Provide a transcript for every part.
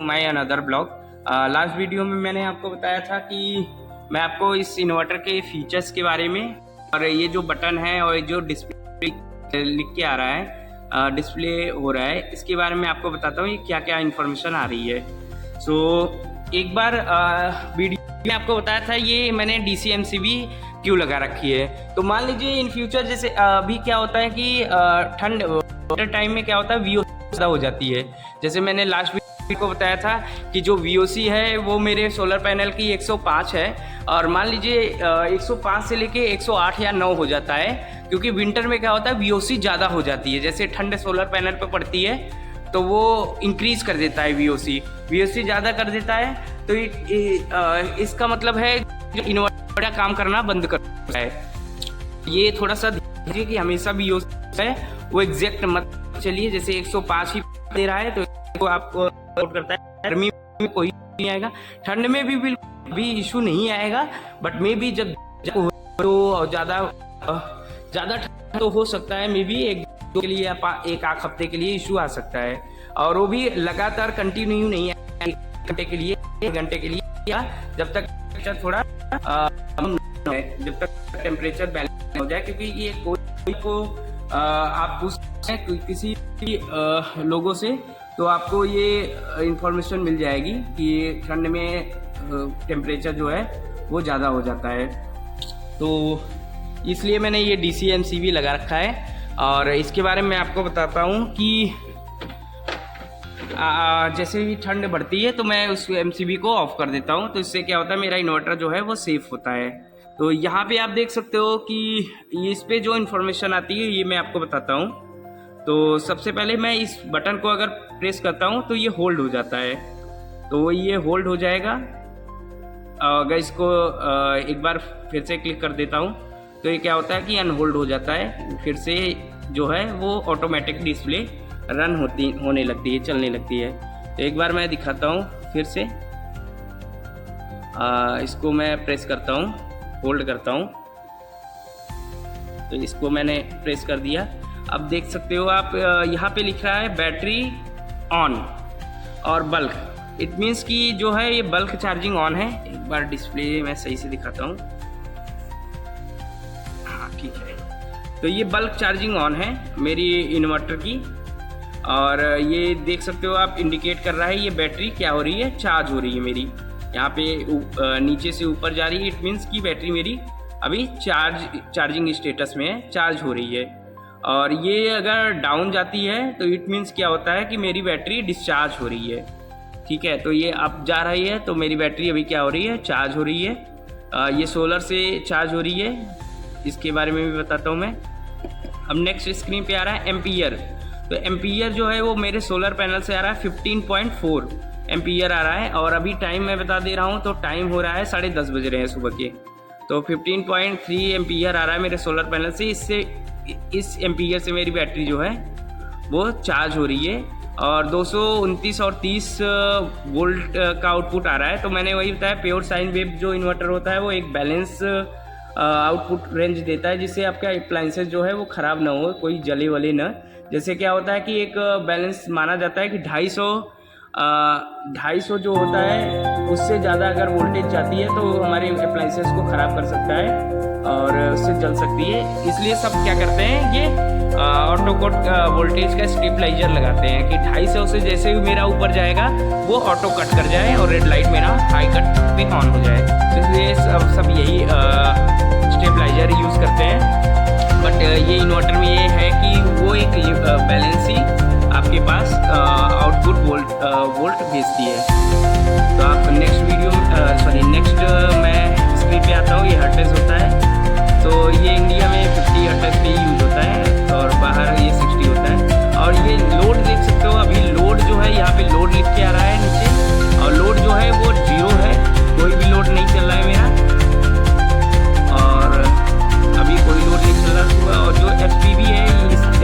My another blog. Last video में मैंने आपको बताया था कि मैं आपको इस इन्वर्टर के फीचर्स के बारे में और ये जो बटन है और जो डिस्प्ले लिख के आ रहा है, डिस्प्ले हो रहा है, इसके बारे में आपको बताता हूँ ये क्या क्या इन्फॉर्मेशन आ रही है। सो एक बार वीडियो में आपको बताया था ये मैंने DCMCB क्यों लगा रखी है। तो मान लीजिए इन फ्यूचर जैसे अभी क्या होता है कि ठंड टाइम में क्या होता है VOC ज़्यादा हो जाती है। जैसे मैंने लास्ट वीडियो को बताया था कि जो VOC है वो मेरे सोलर पैनल की 105 है और मान लीजिए 105 से लेके 108 या 9 हो जाता है, क्योंकि विंटर में क्या होता है VOC ज़्यादा हो जाती है। जैसे ठंड सोलर पैनल पर पड़ती है तो वो इंक्रीज कर देता है VOC ज़्यादा कर देता है। तो इसका मतलब है इन्वर्टर काम करना बंद कर देता है। ये थोड़ा सा देखिए कि हमेशा VOC है वो एग्जैक्ट मत चलिए। जैसे 105 ही दे रहा है तो आपको सपोर्ट करता है। गर्मी में कोई नहीं आएगा, ठंड में भी बिल्कुल भी इशू नहीं आएगा, बट मे बी जब तो ज़्यादा ठंड तो हो सकता है, मे बी एक आध हफ्ते के लिए इशू आ सकता है। और वो भी लगातार कंटिन्यू नहीं है, 1 घंटे के लिए, 1 घंटे के लिए, या जब तक थोड़ा जब तक टेम्परेचर बैलेंस हो जाए। क्योंकि ये कोई को आप पूछते हैं किसी लोगों से तो आपको ये इंफॉर्मेशन मिल जाएगी कि ठंड में टेम्परेचर जो है वो ज़्यादा हो जाता है। तो इसलिए मैंने ये DCMCB लगा रखा है। और इसके बारे में आपको बताता हूँ कि जैसे ही ठंड बढ़ती है तो मैं उस MCB को ऑफ कर देता हूँ। तो इससे क्या होता है मेरा इन्वर्टर जो है वो सेफ होता है। तो यहाँ पे आप देख सकते हो कि इस पे जो इन्फॉर्मेशन आती है ये मैं आपको बताता हूँ। तो सबसे पहले मैं इस बटन को अगर प्रेस करता हूँ तो ये होल्ड हो जाता है, तो ये होल्ड हो जाएगा। अगर इसको एक बार फिर से क्लिक कर देता हूँ तो ये क्या होता है कि अनहोल्ड हो जाता है। फिर से जो है वो ऑटोमेटिक डिस्प्ले रन होने लगती है, चलने लगती है। तो एक बार मैं दिखाता हूँ फिर से। इसको मैं प्रेस करता हूँ, होल्ड करता हूँ, तो इसको मैंने प्रेस कर दिया। अब देख सकते हो आप यहाँ पे लिख रहा है बैटरी ऑन और बल्क। इट मीन्स कि जो है ये बल्क चार्जिंग ऑन है। एक बार डिस्प्ले मैं सही से दिखाता हूँ, हाँ ठीक है। तो ये बल्क चार्जिंग ऑन है मेरी इन्वर्टर की। और ये देख सकते हो आप इंडिकेट कर रहा है ये बैटरी क्या हो रही है, चार्ज हो रही है मेरी। यहाँ पे नीचे से ऊपर जा रही है, इट मीन्स कि बैटरी मेरी अभी चार्जिंग स्टेटस में है, चार्ज हो रही है। और ये अगर डाउन जाती है तो इट मीन्स क्या होता है कि मेरी बैटरी डिस्चार्ज हो रही है। ठीक है, तो ये अप जा रही है तो मेरी बैटरी अभी क्या हो रही है, चार्ज हो रही है। ये सोलर से चार्ज हो रही है, इसके बारे में भी बताता हूँ मैं। अब नेक्स्ट स्क्रीन पे आ रहा है एम्पियर। तो एम्पियर जो है वो मेरे सोलर पैनल से आ रहा है 15.4 एम्पियर आ रहा है। और अभी टाइम मैं बता दे रहा हूँ, तो टाइम हो रहा है 10:30 बज रहे हैं सुबह के। तो 15.3 एम्पियर आ रहा है मेरे सोलर पैनल से। इस एम्पियर से मेरी बैटरी जो है वो चार्ज हो रही है और 229 और 30 वोल्ट का आउटपुट आ रहा है। तो मैंने वही बताया, प्योर साइन वेव जो इन्वर्टर होता है वो एक बैलेंस आउटपुट रेंज देता है, जिससे आपका अप्लायंसेस जो है वो ख़राब ना हो, कोई जले वले ना। जैसे क्या होता है कि एक बैलेंस माना जाता है कि 250 जो होता है उससे ज़्यादा अगर वोल्टेज जाती है तो हमारे अप्लायंसेस को ख़राब कर सकता है और उससे जल सकती है। इसलिए सब क्या करते हैं, ये ऑटो कट वोल्टेज का स्टेबलाइजर लगाते हैं कि 250 से जैसे ही मेरा ऊपर जाएगा वो ऑटो कट कर जाए और रेड लाइट मेरा हाई कट पे ऑन हो जाए। तो इसलिए सब यही स्टेबलाइजर यूज़ करते हैं। बट ये इन्वर्टर में ये है कि वो एक बैलेंस ही आपके पास आउटपुट वोल्ट भेजती है। तो आप नेक्स्ट मैं स्क्रीन पे आता हूँ। ये हर्ट्ज होता है, तो ये इंडिया में 50 हर्ट्ज पे यूज होता है और बाहर ये 60 होता है। और ये लोड देख सकते हो, अभी लोड जो है यहाँ पे लोड लिख के आ रहा है नीचे, और लोड जो है वो 0 है, कोई भी लोड नहीं चल रहा है मेरा। और अभी कोई लोड नहीं चल रहा सुबह। और जो SPV है,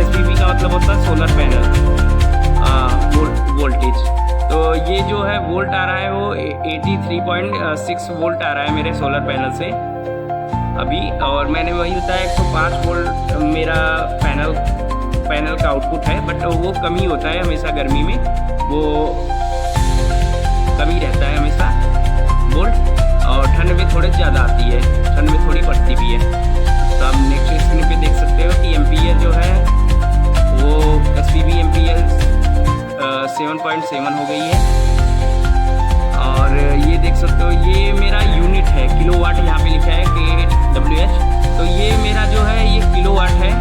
SPV का मतलब होता है सोलर पैनल वोल्टेज। तो ये जो है वोल्ट आ रहा है वो 83.6 वोल्ट आ रहा है मेरे सोलर पैनल से अभी। और मैंने वही बताया 105 वोल्ट मेरा पैनल का आउटपुट है, बट वो कम ही होता है हमेशा गर्मी में। वो थोड़ी ज़्यादा आती है, ठंड में थोड़ी पड़ती भी है। तो आप नेक्स्ट स्क्रीन पे देख सकते हो कि एम्पियर जो है वो SPB एम्पियर 7.7 हो गई है। और ये देख सकते हो ये मेरा यूनिट है, किलोवाट यहाँ पे लिखा है kWh। तो ये मेरा जो है ये किलोवाट है।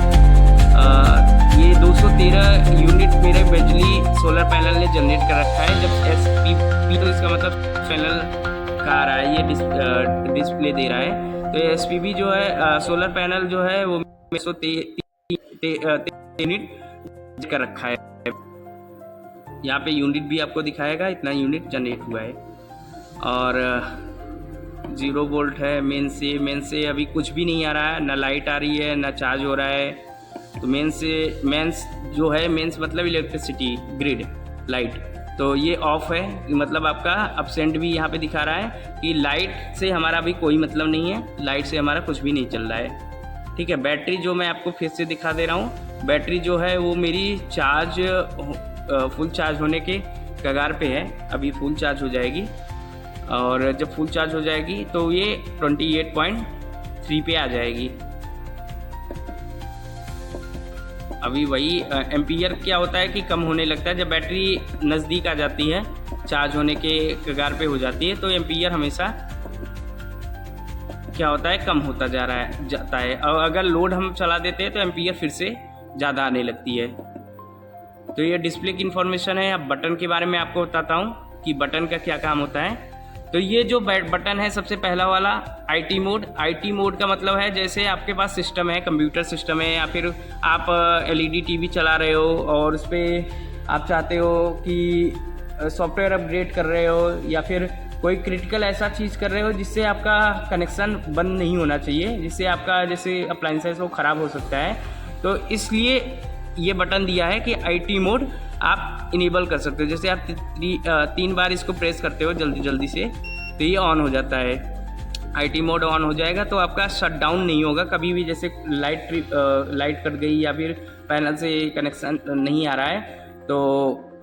ये 213 यूनिट मेरे बिजली सोलर पैनल ने जनरेट कर रखा है। जब SPB तो इसका मतलब पैनल का आ रहा है, ये डिस्प्ले दे रहा है। तो SPB जो है सोलर पैनल जो है वो 103 यूनिट कर रखा है। यहाँ पे यूनिट भी आपको दिखाएगा, इतना यूनिट जनरेट हुआ है। और 0 वोल्ट है मेन से अभी कुछ भी नहीं आ रहा है, ना लाइट आ रही है ना चार्ज हो रहा है। तो मेंस जो है, मेंस मतलब इलेक्ट्रिसिटी ग्रिड लाइट, तो ये ऑफ है। मतलब आपका अपसेंट भी यहाँ पे दिखा रहा है कि लाइट से हमारा अभी कोई मतलब नहीं है, लाइट से हमारा कुछ भी नहीं चल रहा है। ठीक है, बैटरी जो मैं आपको फिर से दिखा दे रहा हूँ, बैटरी जो है वो मेरी चार्ज फुल चार्ज होने के कगार पे है, अभी फुल चार्ज हो जाएगी। और जब फुल चार्ज हो जाएगी तो ये 28.3 पे आ जाएगी। अभी वही एम्पियर क्या होता है कि कम होने लगता है जब बैटरी नज़दीक आ जाती है, चार्ज होने के कगार पे हो जाती है, तो एम्पियर हमेशा क्या होता है कम होता जाता है। और अगर लोड हम चला देते हैं तो एम्पियर फिर से ज़्यादा आने लगती है। तो ये डिस्प्ले की इन्फॉर्मेशन है। अब बटन के बारे में आपको बताता हूँ कि बटन का क्या काम होता है। तो ये जो बटन है सबसे पहला वाला IT मोड। IT मोड का मतलब है जैसे आपके पास सिस्टम है, कंप्यूटर सिस्टम है, या फिर आप LED टीवी चला रहे हो और उस पर आप चाहते हो कि सॉफ्टवेयर अपग्रेड कर रहे हो, या फिर कोई क्रिटिकल ऐसा चीज़ कर रहे हो जिससे आपका कनेक्शन बंद नहीं होना चाहिए, जिससे आपका जैसे अप्लाइंसेस वो ख़राब हो सकता है। तो इसलिए ये बटन दिया है कि IT मोड आप इनेबल कर सकते हो। जैसे आप 3 बार इसको प्रेस करते हो जल्दी से, तो ये ऑन हो जाता है। IT मोड ऑन हो जाएगा तो आपका शट डाउन नहीं होगा कभी भी। जैसे लाइट कट गई या फिर पैनल से कनेक्शन नहीं आ रहा है तो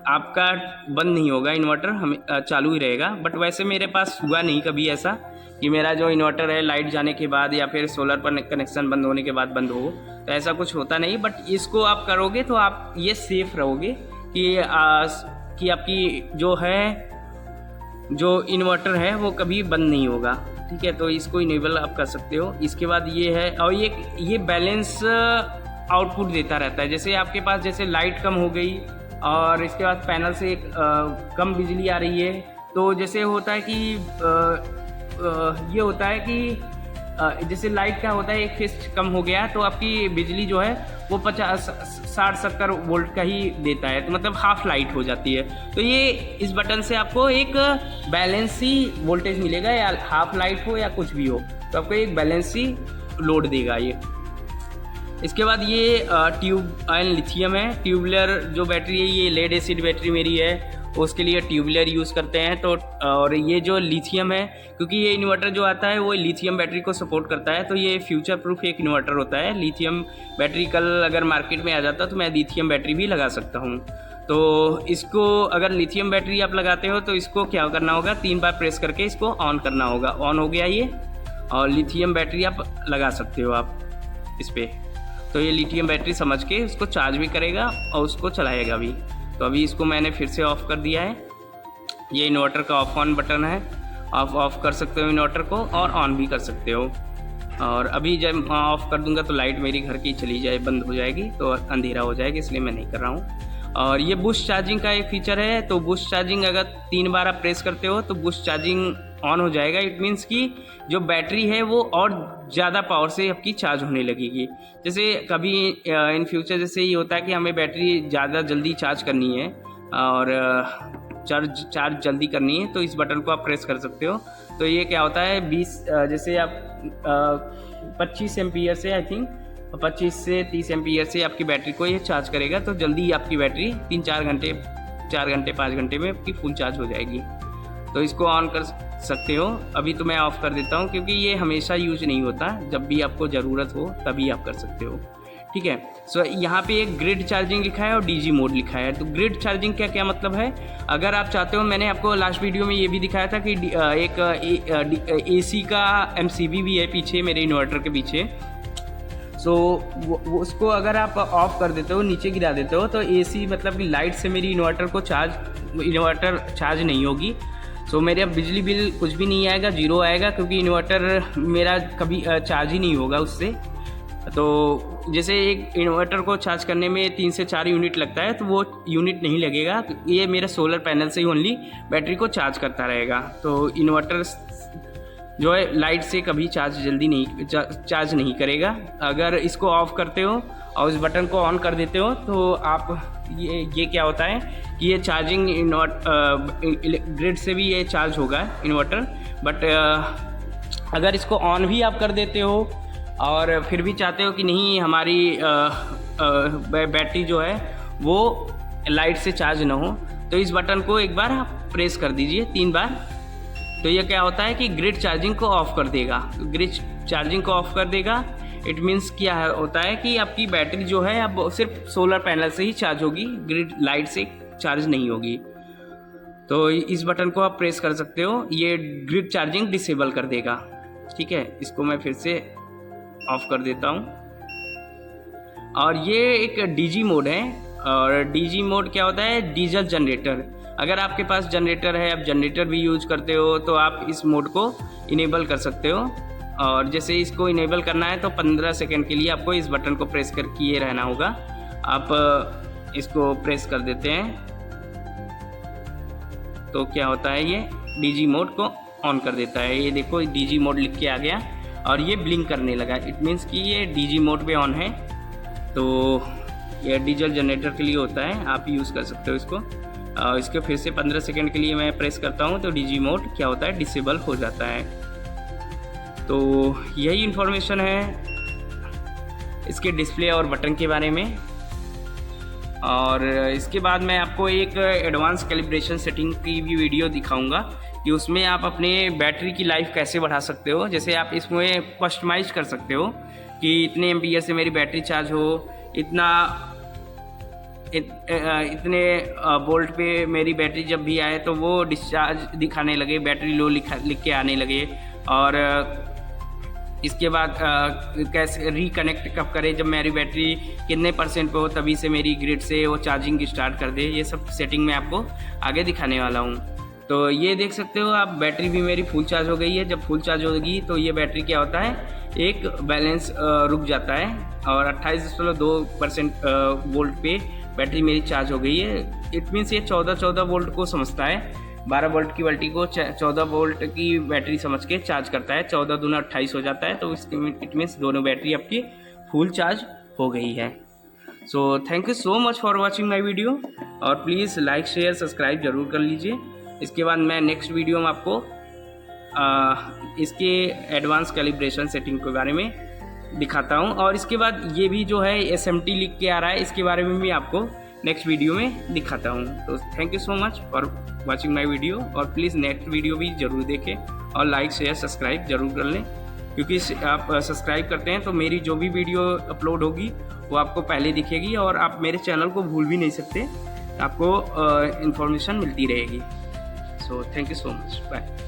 आपका बंद नहीं होगा, इन्वर्टर हमें चालू ही रहेगा। बट वैसे मेरे पास हुआ नहीं कभी ऐसा कि मेरा जो इन्वर्टर है लाइट जाने के बाद या फिर सोलर पर कनेक्शन बंद होने के बाद बंद हो, तो ऐसा कुछ होता नहीं। बट इसको आप करोगे तो आप ये सेफ रहोगे कि आपकी जो इन्वर्टर है वो कभी बंद नहीं होगा। ठीक है, तो इसको इनेबल आप कर सकते हो। इसके बाद ये है, और ये बैलेंस आउटपुट देता रहता है। जैसे आपके पास जैसे लाइट कम हो गई और इसके बाद पैनल से कम बिजली आ रही है, तो जैसे होता है कि ये होता है कि जैसे लाइट का होता है एक फेज कम हो गया तो आपकी बिजली जो है वो 60-70 वोल्ट का ही देता है, तो मतलब हाफ लाइट हो जाती है। तो ये इस बटन से आपको एक बैलेंस ही वोल्टेज मिलेगा, या हाफ लाइट हो या कुछ भी हो, तो आपको एक बैलेंस ही लोड देगा ये। इसके बाद ये ट्यूब आयन लिथियम है। ट्यूबुलर जो बैटरी है ये लेड एसिड बैटरी मेरी है, उसके लिए ट्यूबुलर यूज़ करते हैं। तो और ये जो लिथियम है, क्योंकि ये इन्वर्टर जो आता है वो लिथियम बैटरी को सपोर्ट करता है, तो ये फ्यूचर प्रूफ एक इन्वर्टर होता है। लिथियम बैटरी कल अगर मार्केट में आ जाता तो मैं लिथियम बैटरी भी लगा सकता हूँ। तो इसको अगर लिथियम बैटरी आप लगाते हो तो इसको क्या करना होगा, 3 बार प्रेस करके इसको ऑन करना होगा। ऑन हो गया ये, और लिथियम बैटरी आप लगा सकते हो आप इस पर। तो ये लिथियम बैटरी समझ के उसको चार्ज भी करेगा और उसको चलाएगा भी। तो अभी इसको मैंने फिर से ऑफ़ कर दिया है। ये इन्वर्टर का ऑफ ऑन बटन है, आप ऑफ़ कर सकते हो इन्वर्टर को और ऑन भी कर सकते हो। और अभी जब ऑफ़ कर दूंगा तो लाइट मेरी घर की चली जाए, बंद हो जाएगी, तो अंधेरा हो जाएगा, इसलिए मैं नहीं कर रहा हूँ। और ये बुश चार्जिंग का एक फीचर है। तो बुश चार्जिंग अगर 3 बार आप प्रेस करते हो तो बुश चार्जिंग ऑन हो जाएगा। इट मीन्स कि जो बैटरी है वो और ज़्यादा पावर से आपकी चार्ज होने लगेगी। जैसे कभी इन फ्यूचर जैसे ये होता है कि हमें बैटरी ज़्यादा जल्दी चार्ज करनी है और चार्ज जल्दी करनी है, तो इस बटन को आप प्रेस कर सकते हो। तो ये क्या होता है, 20 जैसे आप 25 एम्पियर से आई थिंक 25 से 30 एम्पियर से आपकी बैटरी को ये चार्ज करेगा, तो जल्दी आपकी बैटरी 4 घंटे 5 घंटे में आपकी फुल चार्ज हो जाएगी। तो इसको ऑन कर सकते हो। अभी तो मैं ऑफ़ कर देता हूँ क्योंकि ये हमेशा यूज नहीं होता, जब भी आपको ज़रूरत हो तभी आप कर सकते हो। ठीक है। सो यहाँ पे एक ग्रिड चार्जिंग लिखा है और डीजी मोड लिखा है। तो ग्रिड चार्जिंग क्या क्या मतलब है, अगर आप चाहते हो, मैंने आपको लास्ट वीडियो में ये भी दिखाया था कि एक एसी का एमसीबी भी है पीछे मेरे इन्वर्टर के पीछे। सो वो उसको अगर आप ऑफ़ कर देते हो, नीचे गिरा देते हो, तो एसी मतलब कि लाइट से मेरी इन्वर्टर चार्ज नहीं होगी। सो मेरे अब बिजली बिल कुछ भी नहीं आएगा, ज़ीरो आएगा, क्योंकि इन्वर्टर मेरा कभी चार्ज ही नहीं होगा उससे। तो जैसे एक इन्वर्टर को चार्ज करने में 3 से 4 यूनिट लगता है, तो वो यूनिट नहीं लगेगा, ये मेरा सोलर पैनल से ही ओनली बैटरी को चार्ज करता रहेगा। तो इन्वर्टर जो है लाइट से कभी चार्ज नहीं करेगा। अगर इसको ऑफ़ करते हो और इस बटन को ऑन कर देते हो तो आप ये क्या होता है कि ये चार्जिंग ग्रिड से भी ये चार्ज होगा इन्वर्टर। बट अगर इसको ऑन भी आप कर देते हो और फिर भी चाहते हो कि नहीं हमारी बैटरी जो है वो लाइट से चार्ज ना हो, तो इस बटन को एक बार आप प्रेस कर दीजिए 3 बार। तो ये क्या होता है कि ग्रिड चार्जिंग को ऑफ़ कर देगा। ग्रिड चार्जिंग को ऑफ़ कर देगा, इट मीन्स क्या होता है कि आपकी बैटरी जो है अब सिर्फ सोलर पैनल से ही चार्ज होगी, ग्रिड लाइट से चार्ज नहीं होगी। तो इस बटन को आप प्रेस कर सकते हो, ये ग्रिड चार्जिंग डिसेबल कर देगा। ठीक है, इसको मैं फिर से ऑफ़ कर देता हूँ। और ये एक डीजी मोड है, और डीजी मोड क्या होता है, डीजल जनरेटर। अगर आपके पास जनरेटर है, आप जनरेटर भी यूज करते हो, तो आप इस मोड को इनेबल कर सकते हो। और जैसे इसको इनेबल करना है तो 15 सेकंड के लिए आपको इस बटन को प्रेस कर किए रहना होगा। आप इसको प्रेस कर देते हैं तो क्या होता है, ये डीजी मोड को ऑन कर देता है। ये देखो डीजी मोड लिख के आ गया और ये ब्लिंक करने लगा, इट मीन्स कि ये डीजी मोड पे ऑन है। तो ये डीजल जनरेटर के लिए होता है, आप यूज़ कर सकते हो इसको। इसके फिर से 15 सेकंड के लिए मैं प्रेस करता हूँ तो डीजी मोड क्या होता है, डिसेबल हो जाता है। तो यही इन्फॉर्मेशन है इसके डिस्प्ले और बटन के बारे में। और इसके बाद मैं आपको एक एडवांस कैलिब्रेशन सेटिंग की भी वीडियो दिखाऊंगा कि उसमें आप अपने बैटरी की लाइफ कैसे बढ़ा सकते हो। जैसे आप इसमें कस्टमाइज़ कर सकते हो कि इतने एम्पियर से मेरी बैटरी चार्ज हो, इतने वोल्ट पे मेरी बैटरी जब भी आए तो वो डिस्चार्ज दिखाने लगे, बैटरी लो लिख के आने लगे। और इसके बाद कैसे रिकनेक्ट कब करें, जब मेरी बैटरी कितने % पे हो तभी से मेरी ग्रिड से वो चार्जिंग स्टार्ट कर दे। ये सब सेटिंग मैं आपको आगे दिखाने वाला हूँ। तो ये देख सकते हो आप, बैटरी भी मेरी फुल चार्ज हो गई है। जब फुल चार्ज होगी तो ये बैटरी क्या होता है, एक बैलेंस रुक जाता है और 28.2% वोल्ट पे बैटरी मेरी चार्ज हो गई है। इट मीन्स ये 14 वोल्ट को समझता है, 12 वोल्ट की बैटरी को 14 वोल्ट की बैटरी समझ के चार्ज करता है। 14 दूना 28 हो जाता है, तो इट मीन्स दोनों बैटरी आपकी फुल चार्ज हो गई है। सो thank you so much for watching my video, और प्लीज़ लाइक शेयर सब्सक्राइब ज़रूर कर लीजिए। इसके बाद मैं नेक्स्ट वीडियो में आपको इसके एडवांस कैलिब्रेशन सेटिंग के बारे में दिखाता हूँ। और इसके बाद ये भी जो है SMT लिख के आ रहा है, इसके बारे में भी आपको नेक्स्ट वीडियो में दिखाता हूँ। तो thank you so much for watching my video, और प्लीज़ नेक्स्ट वीडियो भी ज़रूर देखें और लाइक शेयर सब्सक्राइब ज़रूर कर लें, क्योंकि आप सब्सक्राइब करते हैं तो मेरी जो भी वीडियो अपलोड होगी वो आपको पहले दिखेगी, और आप मेरे चैनल को भूल भी नहीं सकते, आपको इन्फॉर्मेशन मिलती रहेगी। So thank you so much, bye.